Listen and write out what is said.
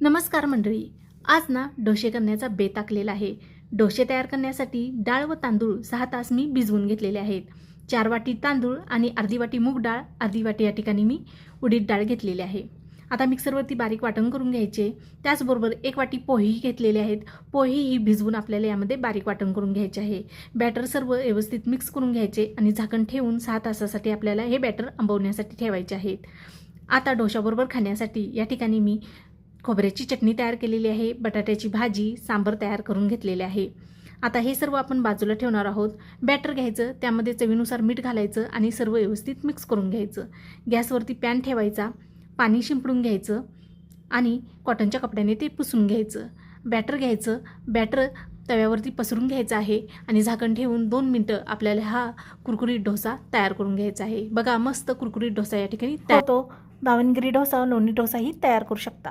नमस्कार मंडळी. आज ना डोसे करण्याचा बेत आखलेला आहे. डोसे तयार करण्यासाठी डाळ व तांदूळ 6 तास मी भिजवून घेतलेले आहेत. 4 वाटी तांदूळ आणि अर्धी वाटी मूग डाळ, अर्धी वाटी या ठिकाणी मी उडीद डाळ घेतलेली आहे. आता मिक्सरवरती बारीक वाटण करून घ्यायचे. त्याचबरोबर 1 वाटी पोहेही घेतलेले आहेत. पोहेही भिजवून आपल्याला यामध्ये बारीक वाटण करून घ्यायचे आहे. बॅटर सर्व व्यवस्थित मिक्स करून घ्यायचे आणि झाकण ठेवून 6 तासासाठी आपल्याला हे बॅटर आंबवण्यासाठी ठेवायचे आहेत. आता डोशाबरोबर खाण्यासाठी या ठिकाणी मी खोबऱ्याची चटणी तयार केलेली आहे, बटाट्याची भाजी, सांबर तयार करून घेतलेले आहे. आता हे सर्व आपण बाजूला ठेवणार आहोत. बॅटर घ्यायचं, त्यामध्ये चवीनुसार मीठ घालायचं आणि सर्व व्यवस्थित मिक्स करून घ्यायचं. गॅसवरती पॅन ठेवायचा, पाणी शिंपडून घ्यायचं आणि कॉटनच्या कपड्याने ते पुसून घ्यायचं. बॅटर घ्यायचं, बॅटर तव्यावरती पसरून घ्यायचं आहे आणि झाकण ठेवून 2 मिनटं आपल्याला हा कुरकुरीत डोसा तयार करून घ्यायचा आहे. बघा, मस्त कुरकुरीत डोसा या ठिकाणी तयार होतो. दावणगिरी डोसा, लोणी डोसाही तयार करू शकता.